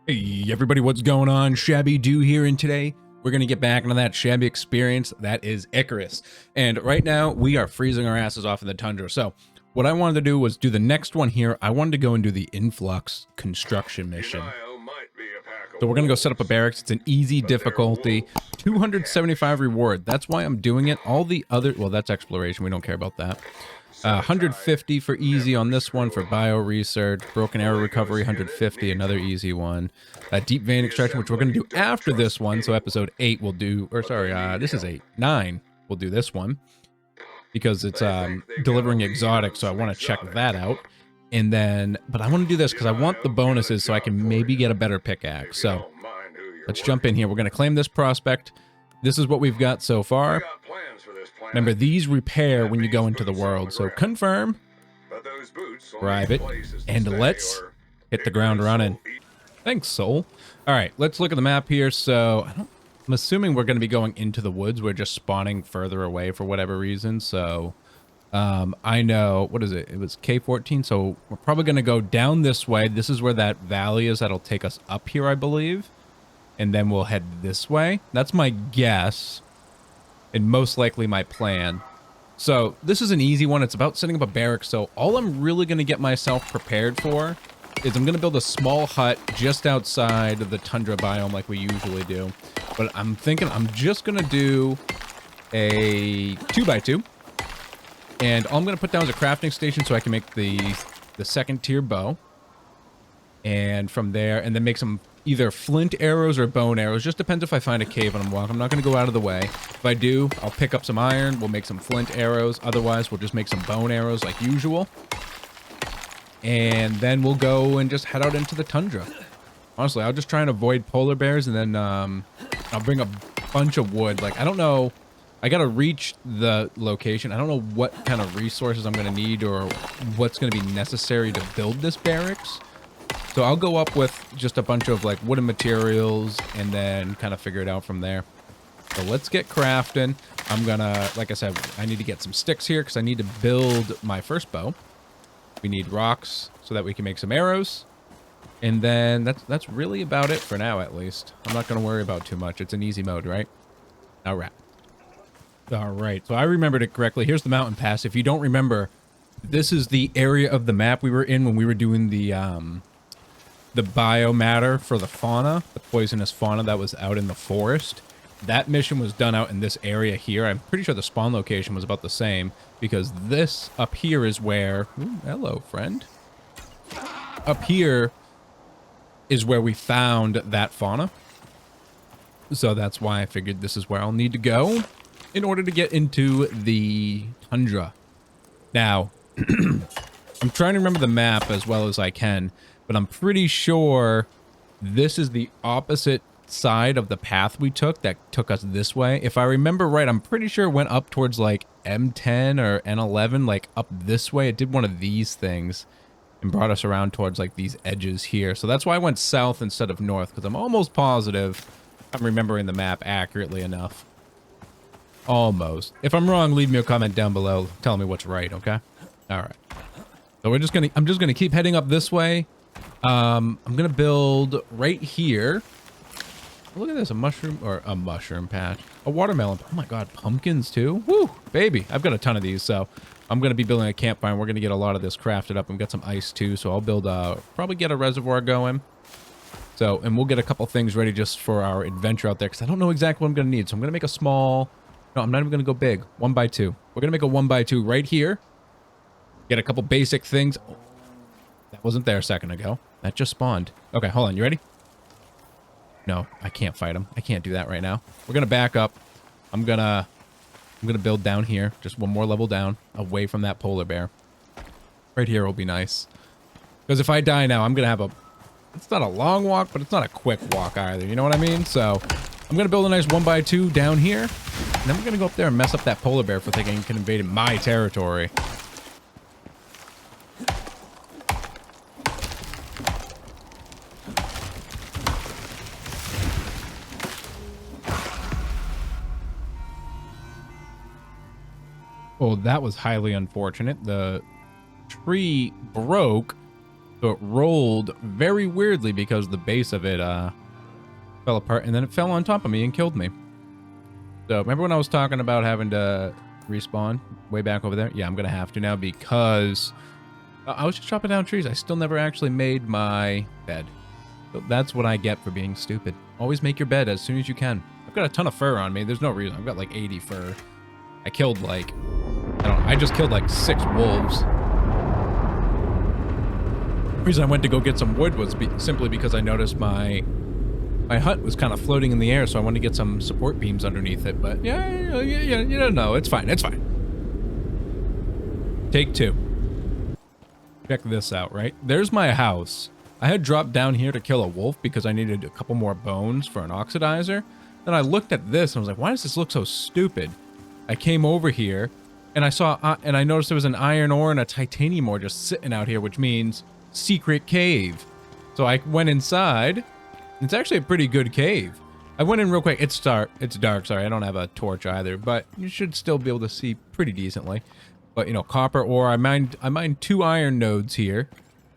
Hey everybody, what's going on? ShabbyDoo here, and today we're going to get back into that shabby experience that is Icarus. And right now we are freezing our asses off in the Tundra. So what I wanted to do was do the next one here. I wanted to go and do the Influx construction mission. So we're going to go set up a barracks. It's an easy difficulty, 275 reward. That's why I'm doing it. All the other, well, that's exploration. We don't care about that. 150 for easy on this one for bio research, broken arrow recovery, 150, another easy one. Deep vein extraction, which we're going to do after this one. So episode 8 we'll do, or sorry, this is 9. We'll do this one because it's delivering exotic. So I want to check that out. And then, but I want to do this because I want the bonuses so I can maybe get a better pickaxe. So let's jump in here. We're going to claim this prospect. This is what we've got so far. Remember, these repair when you go into the world, so confirm, private, and let's hit the ground running. Thanks, Soul. All right, let's look at the map here. So I'm assuming we're going to be going into the woods. We're just spawning further away for whatever reason. So I know, what is it? It was K14, so we're probably going to go down this way. This is where that valley is. That'll take us up here, I believe. And then we'll head this way. That's my guess. And most likely my plan. So this is an easy one. It's about setting up a barracks. So all I'm really going to get myself prepared for is I'm going to build a small hut just outside of the tundra biome like we usually do. But I'm thinking I'm just going to do a 2x2. And all I'm going to put down is a crafting station so I can make the second tier bow. And from there, and then make some either flint arrows or bone arrows. Just depends if I find a cave and I'm walking. I'm not going to go out of the way. If I do, I'll pick up some iron. We'll make some flint arrows. Otherwise, we'll just make some bone arrows like usual. And then we'll go and just head out into the tundra. Honestly, I'll just try and avoid polar bears, and then I'll bring a bunch of wood. Like, I don't know. I got to reach the location. I don't know what kind of resources I'm going to need or what's going to be necessary to build this barracks. So I'll go up with just a bunch of like wooden materials and then kind of figure it out from there. So let's get crafting. I'm gonna, like I said, I need to get some sticks here because I need to build my first bow. We need rocks so that we can make some arrows. And then that's really about it for now, at least. I'm not gonna worry about too much. It's an easy mode, right? All right. All right. So I remembered it correctly. Here's the mountain pass. If you don't remember, this is the area of the map we were in when we were doing the biomatter for the fauna, the poisonous fauna that was out in the forest. That mission was done out in this area here. I'm pretty sure the spawn location was about the same because this up here is where, ooh, hello friend. Up here is where we found that fauna. So that's why I figured this is where I'll need to go in order to get into the tundra. Now, I'm trying to remember the map as well as I can. But I'm pretty sure this is the opposite side of the path we took that took us this way. If I remember right, I'm pretty sure it went up towards like M10 or N11, like up this way. It did one of these things and brought us around towards like these edges here. So that's why I went south instead of north, because I'm almost positive I'm remembering the map accurately enough. Almost. If I'm wrong, leave me a comment down below telling me what's right, okay? All right. So I'm just gonna keep heading up this way. I'm gonna build right here. Look at this, a mushroom patch, a watermelon. Oh my god, pumpkins too. Woo, baby, I've got a ton of these. So I'm gonna be building a campfire, and we're gonna get a lot of this crafted up. And got some ice too, so I'll build probably get a reservoir going. So, and we'll get a couple things ready just for our adventure out there, because I don't know exactly what I'm gonna need. So I'm gonna make a small, no, I'm not even gonna go big, 1x2. We're gonna make a 1x2 right here. Get a couple basic things. Oh, that wasn't there a second ago. That just spawned. Okay, hold on. You ready? No, I can't fight him. I can't do that right now. We're gonna back up. I'm gonna build down here, just one more level down, away from that polar bear. Right here will be nice. Because if I die now, I'm gonna have it's not a long walk, but it's not a quick walk either. You know what I mean? So I'm gonna build a nice 1x2 down here, and then we're gonna go up there and mess up that polar bear for thinking he can invade my territory. Oh, that was highly unfortunate. The tree broke, So it rolled very weirdly because the base of it fell apart, and then it fell on top of me and killed me. So remember when I was talking about having to respawn way back over there? Yeah, I'm gonna have to now because I was just chopping down trees. I still never actually made my bed. So that's what I get for being stupid. Always make your bed as soon as you can. I've got a ton of fur on me. There's no reason. I've got like 80 fur. I killed like, I just killed like 6 wolves. The reason I went to go get some wood was simply because I noticed my hut was kind of floating in the air, so I wanted to get some support beams underneath it. But yeah, you don't know. It's fine. It's fine. Take 2. Check this out, right? There's my house. I had dropped down here to kill a wolf because I needed a couple more bones for an oxidizer. Then I looked at this and I was like, why does this look so stupid? I came over here and I saw, and I noticed there was an iron ore and a titanium ore just sitting out here, which means secret cave. So I went inside. It's actually a pretty good cave. I went in real quick. It's dark. Sorry, I don't have a torch either, but you should still be able to see pretty decently. But you know, copper ore. I mined 2 iron nodes here,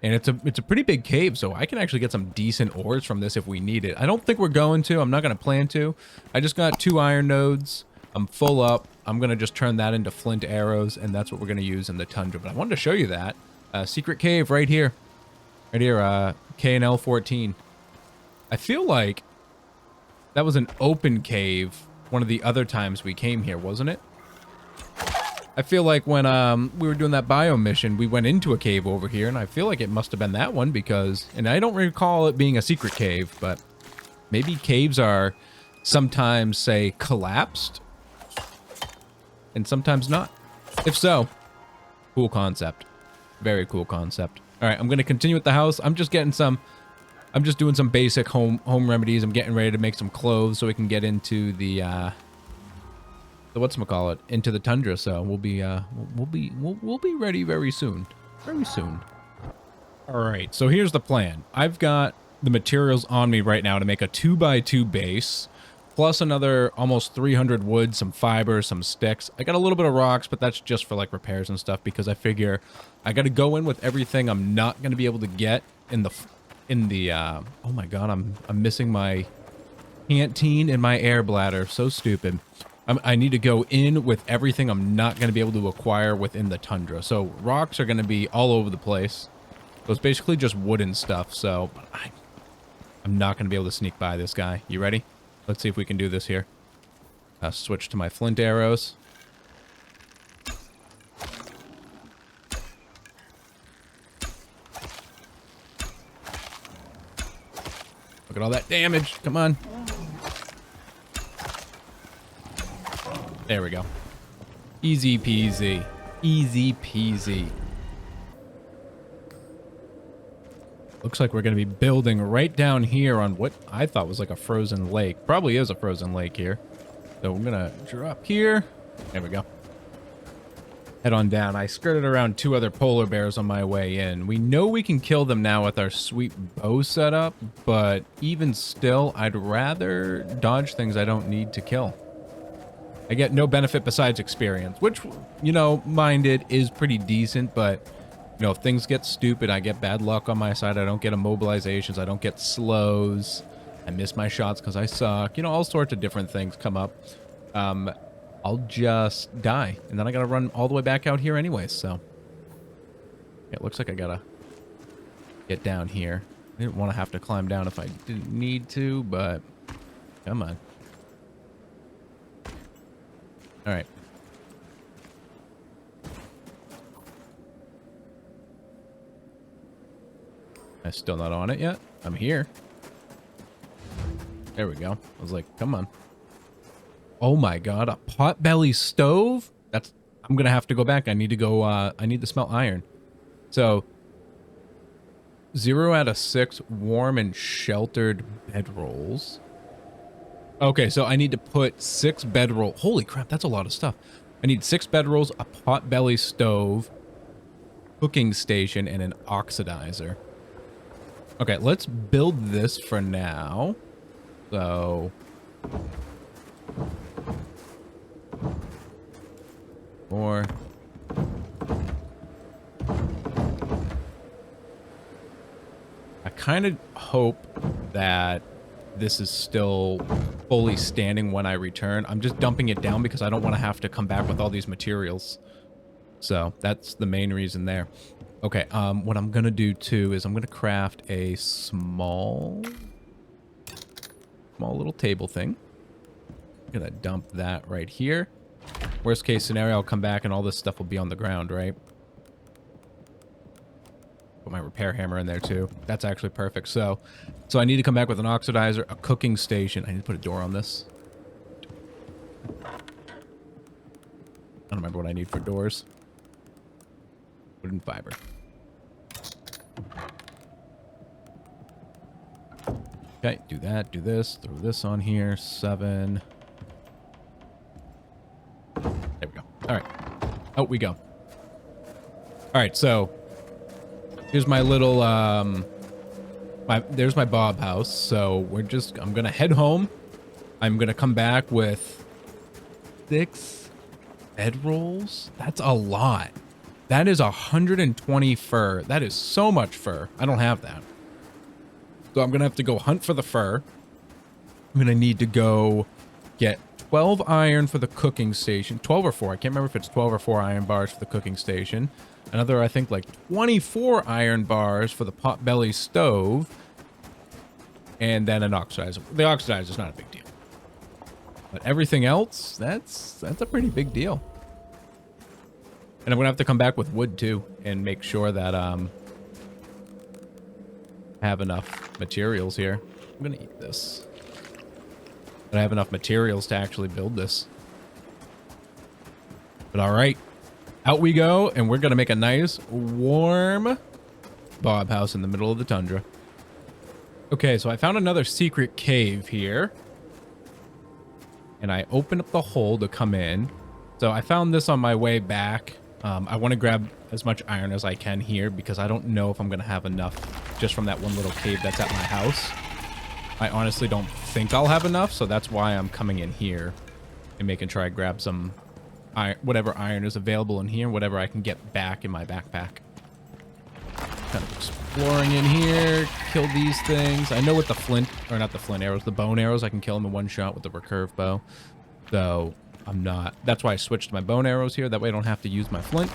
and it's a pretty big cave, so I can actually get some decent ores from this if we need it. I don't think we're going to. I'm not going to plan to. I just got 2 iron nodes. I'm full up. I'm going to just turn that into flint arrows, and that's what we're going to use in the Tundra. But I wanted to show you that. Secret cave right here. Right here, K&L 14. I feel like that was an open cave one of the other times we came here, wasn't it? I feel like when we were doing that biome mission, we went into a cave over here, and I feel like it must have been that one because, and I don't recall it being a secret cave, but maybe caves are sometimes, say, collapsed, and sometimes not. If so, cool concept. Very cool concept. All right, I'm going to continue with the house. I'm just doing some basic home remedies. I'm getting ready to make some clothes so we can get into the whatchamacallit, into the Tundra. So we'll be ready very soon. Very soon. All right, so here's the plan. I've got the materials on me right now to make a 2x2 base, plus another almost 300 wood, some fiber, some sticks. I got a little bit of rocks, but that's just for like repairs and stuff because I figure I got to go in with everything I'm not going to be able to get in the oh my god, I'm missing my canteen and my air bladder. So stupid. I need to go in with everything I'm not going to be able to acquire within the Tundra. So rocks are going to be all over the place. So it's basically just wooden stuff. So I'm not going to be able to sneak by this guy. You ready? Let's see if we can do this here. Switch to my flint arrows. Look at all that damage. Come on. There we go. Easy peasy. Easy peasy. Looks like we're going to be building right down here on what I thought was like a frozen lake. Probably is a frozen lake here. So we're going to drop here. There we go. Head on down. I skirted around 2 other polar bears on my way in. We know we can kill them now with our sweet bow setup, but even still, I'd rather dodge things I don't need to kill. I get no benefit besides experience, which, you know, minded is pretty decent, but, you know, if things get stupid, I get bad luck on my side. I don't get immobilizations. I don't get slows. I miss my shots because I suck. You know, all sorts of different things come up. I'll just die, and then I gotta run all the way back out here anyways, so. It looks like I gotta get down here. I didn't want to have to climb down if I didn't need to, but come on. Alright. I'm still not on it yet. I'm here. There we go. I was like, come on. Oh my god, a potbelly stove? That's, I'm gonna have to go back. I need to go, I need to smelt iron. So, 0 out of 6 warm and sheltered bedrolls. Okay, so I need to put 6 bedroll. Holy crap, that's a lot of stuff. I need 6 bedrolls, a potbelly stove, cooking station, and an oxidizer. Okay, let's build this for now. So... more. kind of hope that this is still fully standing when I return. I'm just dumping it down because I don't want to have to come back with all these materials. So that's the main reason there. Okay, what I'm gonna do too is I'm gonna craft a small little table thing. I'm gonna dump that right here. Worst case scenario, I'll come back and all this stuff will be on the ground, right? Put my repair hammer in there too. That's actually perfect. So I need to come back with an oxidizer, a cooking station. I need to put a door on this. I don't remember what I need for doors. Wooden fiber. Okay, do that, do this, throw this on here. 7. There we go. All right. Out we go. All right, so here's my little, there's my Bob house. So I'm going to head home. I'm going to come back with 6 bedrolls. That's a lot. That is 120 fur. That is so much fur. I don't have that. So I'm going to have to go hunt for the fur. I'm going to need to go get 12 iron for the cooking station. 12 or 4. I can't remember if it's 12 or 4 iron bars for the cooking station. Another, I think, like 24 iron bars for the potbelly stove. And then an oxidizer. The oxidizer is not a big deal. But everything else, that's a pretty big deal. And I'm going to have to come back with wood, too, and make sure that I have enough materials here. I'm going to eat this. But I have enough materials to actually build this. But all right. Out we go, and we're going to make a nice, warm Bob house in the middle of the tundra. Okay, so I found another secret cave here. And I opened up the hole to come in. So I found this on my way back. I want to grab as much iron as I can here because I don't know if I'm going to have enough just from that one little cave that's at my house. I honestly don't think I'll have enough, so that's why I'm coming in here and making sure I grab some iron, whatever iron is available in here, whatever I can get back in my backpack. Kind of exploring in here, kill these things. I know with the flint, or not the flint arrows, the bone arrows, I can kill them in one shot with the recurve bow. So I'm not, that's why I switched to my bone arrows here. That way I don't have to use my flint.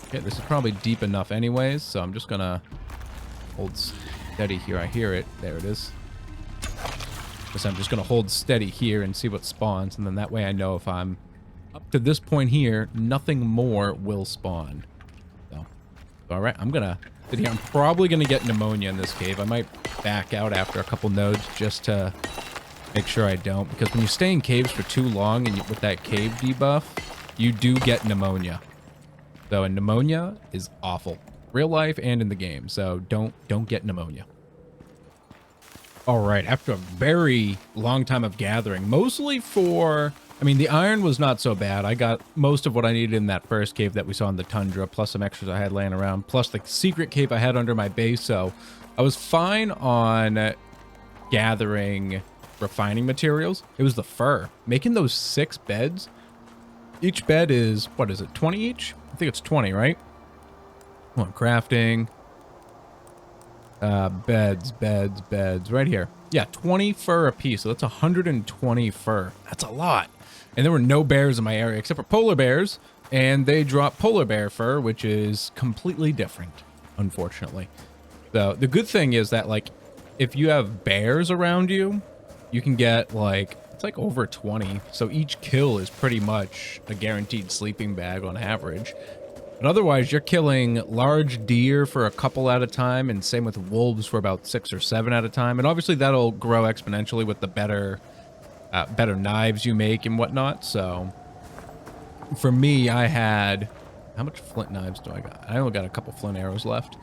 Okay, this is probably deep enough anyways, so I'm just gonna hold steady here. I hear it. There it is. So I'm just gonna hold steady here and see what spawns, and then that way I know if I'm up to this point here, nothing more will spawn. So, all right, I'm gonna sit here. I'm probably gonna get pneumonia in this cave. I might back out after a couple nodes just to make sure I don't, because when you stay in caves for too long and with that cave debuff, you do get pneumonia. So, and pneumonia is awful, real life and in the game. So don't get pneumonia. All right, after a very long time of gathering, mostly for, I mean, the iron was not so bad. I got most of what I needed in that first cave that we saw in the tundra, plus some extras I had laying around, plus the secret cave I had under my base. So I was fine on gathering refining materials. It was the fur. Making those 6 beds. Each bed is, what is it, 20 each? I think it's 20, right? Come on, crafting. Beds, right here. Yeah, 20 fur a piece, so that's 120 fur. That's a lot. And there were no bears in my area except for polar bears, and they drop polar bear fur, which is completely different, unfortunately. So the good thing is that, like, if you have bears around you, you can get, like, it's like over 20. So each kill is pretty much a guaranteed sleeping bag on average. But otherwise, you're killing large deer for a couple at a time, and same with wolves for about 6 or 7 at a time. And obviously, that'll grow exponentially with the better knives you make and whatnot. So for me, I had, how much flint knives do I got? I only got a couple flint arrows left.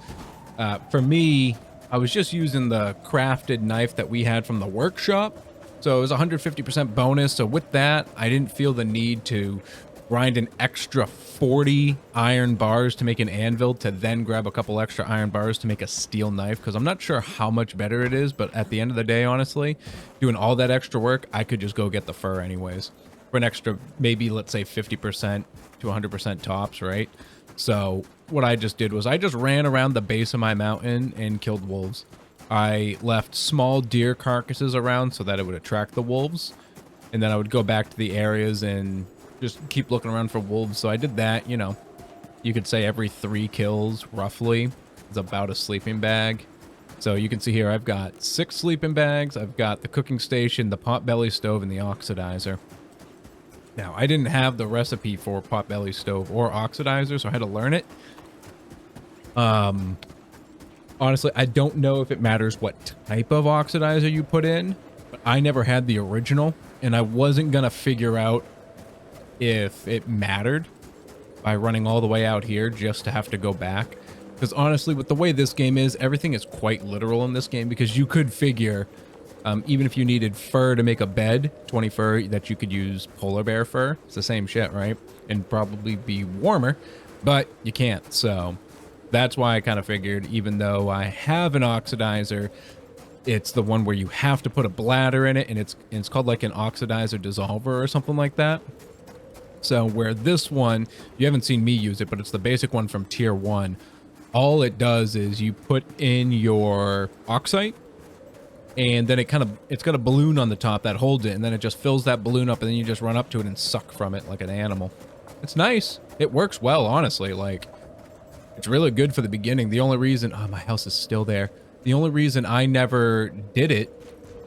For me, I was just using the crafted knife that we had from the workshop. So it was 150% bonus. So with that, I didn't feel the need to grind an extra 40 iron bars to make an anvil to then grab a couple extra iron bars to make a steel knife, because I'm not sure how much better it is, but at the end of the day, honestly, doing all that extra work, I could just go get the fur anyways for an extra, maybe let's say 50% to 100% tops, right? So what I just did was I just ran around the base of my mountain and killed wolves. I left small deer carcasses around so that it would attract the wolves. And then I would go back to the areas and just keep looking around for wolves. So I did that, you know. You could say every 3 kills, roughly, is about a sleeping bag. So you can see here, I've got 6 sleeping bags. I've got the cooking station, the potbelly stove, and the oxidizer. Now, I didn't have the recipe for potbelly stove or oxidizer, so I had to learn it. Honestly, I don't know if it matters what type of oxidizer you put in, but I never had the original, and I wasn't going to figure out if it mattered by running all the way out here just to have to go back. Because honestly, with the way this game is, everything is quite literal in this game, because you could figure, even if you needed fur to make a bed, 20 fur, that you could use polar bear fur. It's the same shit, right? And probably be warmer, but you can't. So that's why I kind of figured, even though I have an oxidizer, it's the one where you have to put a bladder in it, and it's called like an oxidizer dissolver or something like that. So where this one, you haven't seen me use it, but it's the basic one from tier 1. All it does is you put in your oxide, and then it's got a balloon on the top that holds it, and then it just fills that balloon up, and then you just run up to it and suck from it like an animal. It's nice. It works well, honestly. Like, it's really good for the beginning. The only reason... Oh, my house is still there. The only reason I never did it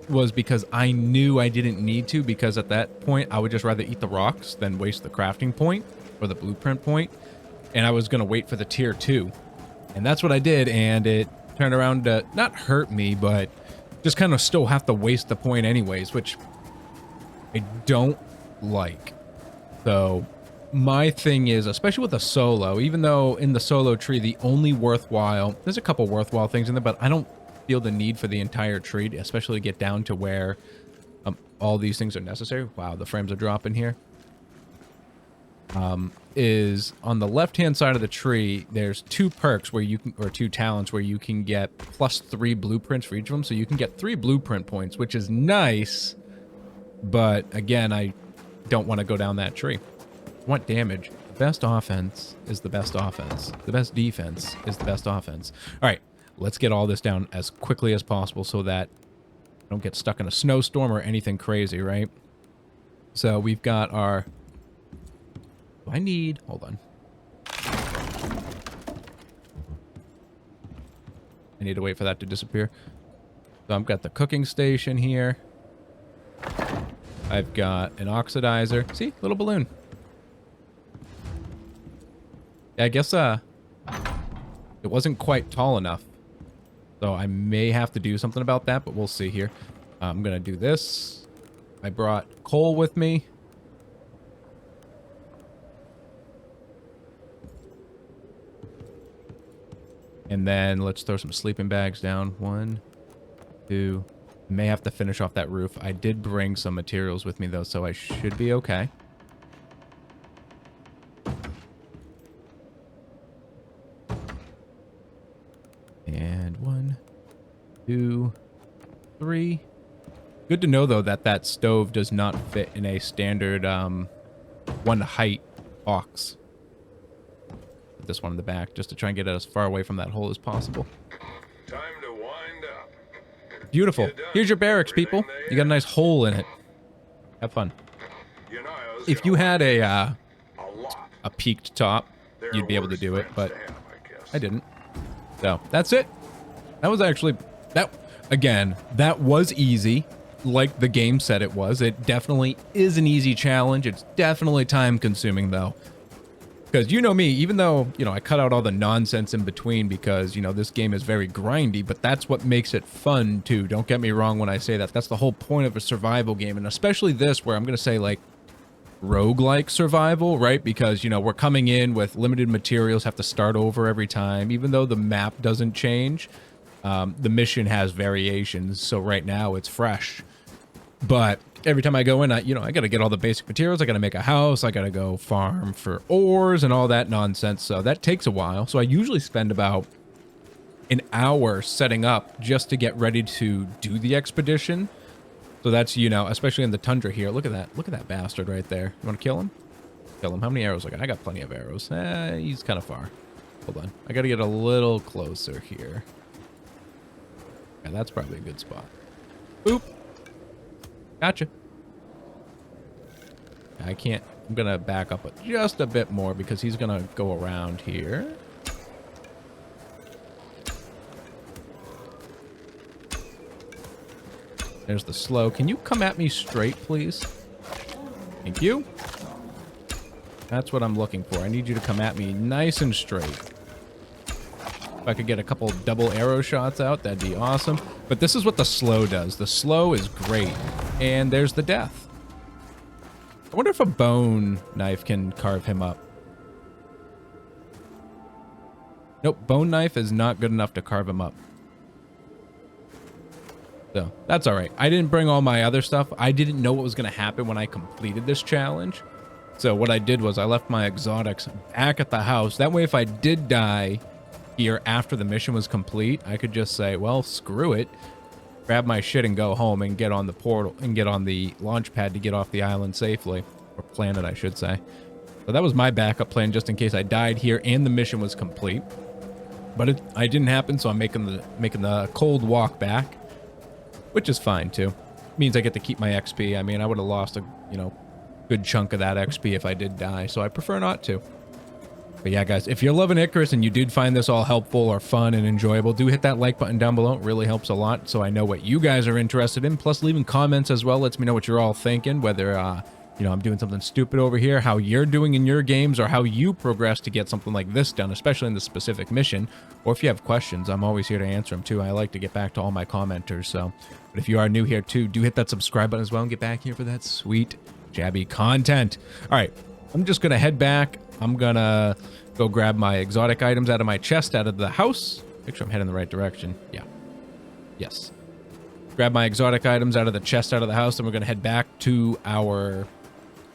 was because I knew I didn't need to, because at that point, I would just rather eat the rocks than waste the crafting point or the blueprint point, and I was going to wait for the tier 2. And that's what I did, and it turned around to not hurt me, but just kind of still have to waste the point anyways, which I don't like. So my thing is, especially with a solo, even though in the solo tree, the only worthwhile, there's a couple worthwhile things in there, but I don't feel the need for the entire tree, especially to get down to where all these things are necessary. Wow, the frames are dropping here. Is on the left-hand side of the tree, there's 2 perks where you can, or 2 talents where you can get +3 blueprints for each of them. So you can get 3 blueprint points, which is nice. But again, I don't want to go down that tree. I want damage. The best offense is the best offense. The best defense is the best offense. All right, let's get all this down as quickly as possible so that I don't get stuck in a snowstorm or anything crazy, right? So we've got our... I need... Hold on. I need to wait for that to disappear. So I've got the cooking station here. I've got an oxidizer. See? Little balloon. Yeah, I guess it wasn't quite tall enough. So I may have to do something about that, but we'll see here. I'm going to do this. I brought coal with me. And then let's throw some sleeping bags down. 1, 2. May have to finish off that roof. I did bring some materials with me, though, so I should be okay. And 1, 2, 3. Good to know, though, that that stove does not fit in a standard 1 height box. Put this one in the back just to try and get it as far away from that hole as possible. Time to wind up. Beautiful. Here's your barracks, people. You got a nice hole in it. Have fun. You know, If you had a peaked top, you'd be able to do it, but I didn't. So that's it. That was actually again, that was easy, like the game said it was. It definitely is an easy challenge. It's definitely time consuming, though. Because you know me, even though, you know, I cut out all the nonsense in between because, you know, this game is very grindy, but that's what makes it fun, too. Don't get me wrong when I say that. That's the whole point of a survival game, and especially this, where I'm going to say, like, roguelike survival, right? Because, you know, we're coming in with limited materials, have to start over every time. Even though the map doesn't change, the mission has variations, so right now it's fresh. But every time I go in, I got to get all the basic materials. I got to make a house. I got to go farm for ores and all that nonsense. So that takes a while. So I usually spend about an hour setting up just to get ready to do the expedition. So that's, you know, especially in the Tundra here. Look at that. Look at that bastard right there. You want to kill him? Kill him. How many arrows I got? I got plenty of arrows. He's kind of far. Hold on. I got to get a little closer here. Yeah, that's probably a good spot. Boop. Gotcha. I can't. I'm going to back up just a bit more because he's going to go around here. There's the slow. Can you come at me straight, please? Thank you. That's what I'm looking for. I need you to come at me nice and straight. If I could get a couple double arrow shots out, that'd be awesome. But this is what the slow does. The slow is great. And there's the death. I wonder if a bone knife can carve him up. Nope, bone knife is not good enough to carve him up. So, that's alright. I didn't bring all my other stuff. I didn't know what was going to happen when I completed this challenge. So what I did was I left my exotics back at the house. That way if I did die here after the mission was complete, I could just say, well, screw it. Grab my shit and go home and get on the portal and get on the launch pad to get off the island safely. Or planet, I should say. So that was my backup plan just in case I died here and the mission was complete. But it didn't happen, so I'm making the cold walk back. Which is fine, too. Means I get to keep my XP. I mean, I would have lost a, good chunk of that XP if I did die, so I prefer not to. But yeah, guys, if you're loving Icarus and you did find this all helpful or fun and enjoyable, do hit that like button down below. It really helps a lot, so I know what you guys are interested in. Plus, leaving comments as well lets me know what you're all thinking, whether, I'm doing something stupid over here, how you're doing in your games, or how you progress to get something like this done, especially in the specific mission. Or if you have questions, I'm always here to answer them, too. I like to get back to all my commenters, so... But if you are new here, too, do hit that subscribe button as well and get back here for that sweet, shabby content. All right, I'm just going to head back. I'm going to go grab my exotic items out of my chest out of the house. Make sure I'm heading the right direction. Yeah. Yes. Grab my exotic items out of the chest out of the house, and we're going to head back to our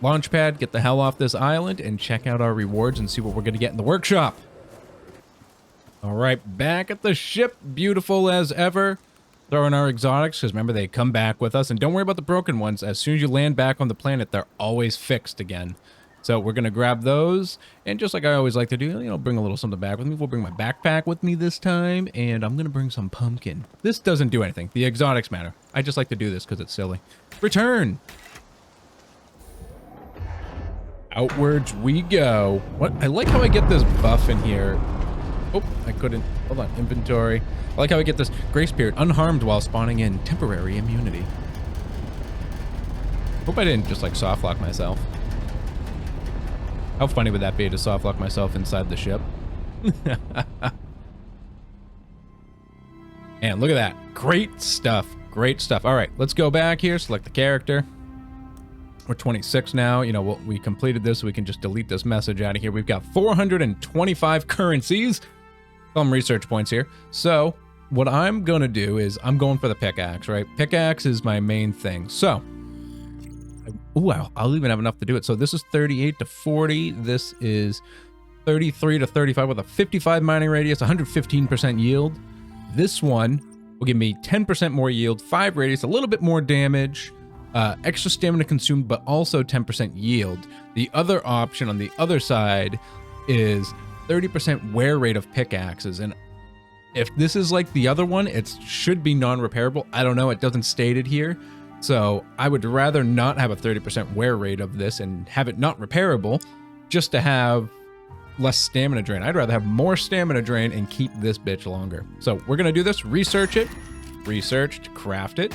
launch pad, get the hell off this island, and check out our rewards and see what we're going to get in the workshop. All right, back at the ship. Beautiful as ever. Throwing our exotics, because remember, they come back with us. And don't worry about the broken ones. As soon as you land back on the planet, they're always fixed again. So we're going to grab those. And just like I always like to do, bring a little something back with me. We'll bring my backpack with me this time. And I'm going to bring some pumpkin. This doesn't do anything. The exotics matter. I just like to do this because it's silly. Return! Outwards we go. What? I like how I get this buff in here. Oh, I couldn't. Hold on. Inventory. I like how I get this grace period unharmed while spawning in temporary immunity. Hope I didn't just like soft lock myself. How funny would that be to soft lock myself inside the ship? And look at that. Great stuff. Great stuff. All right, let's go back here. Select the character. We're 26 now. We completed this, so we can just delete this message out of here. We've got 425 currencies. Some research points here. So what I'm going to do is I'm going for the pickaxe, right? Pickaxe is my main thing. So, wow, I'll even have enough to do it. So this is 38 to 40. This is 33 to 35 with a 55 mining radius, 115% yield. This one will give me 10% more yield, 5 radius, a little bit more damage, extra stamina consumed, but also 10% yield. The other option on the other side is 30% wear rate of pickaxes. And if this is like the other one, it should be non-repairable. I don't know. It doesn't state it here. So I would rather not have a 30% wear rate of this and have it not repairable just to have less stamina drain. I'd rather have more stamina drain and keep this bitch longer. So we're going to do this. Research it. Researched. Craft it.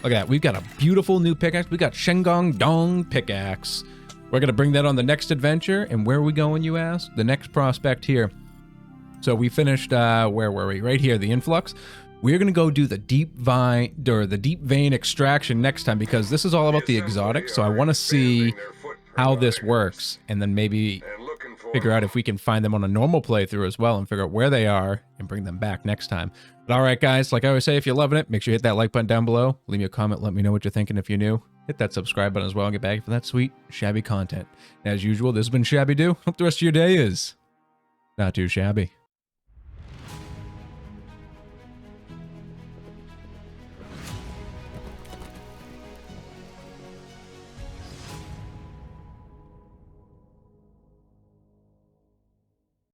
Look at that. We've got a beautiful new pickaxe. We got Shengong Dong pickaxe. We're going to bring that on the next adventure. And where are we going, you ask? The next prospect here. So we finished, where were we? Right here, the Influx. We're going to go do the deep vein extraction next time, because this is all about the exotic. So I want to see how this works, and then maybe figure out if we can find them on a normal playthrough as well and figure out where they are and bring them back next time. But all right, guys, like I always say, if you're loving it, make sure you hit that like button down below. Leave me a comment. Let me know what you're thinking if you're new. Hit that subscribe button as well and get back for that sweet, shabby content. As usual, this has been ShabbyDoo. Hope the rest of your day is not too shabby.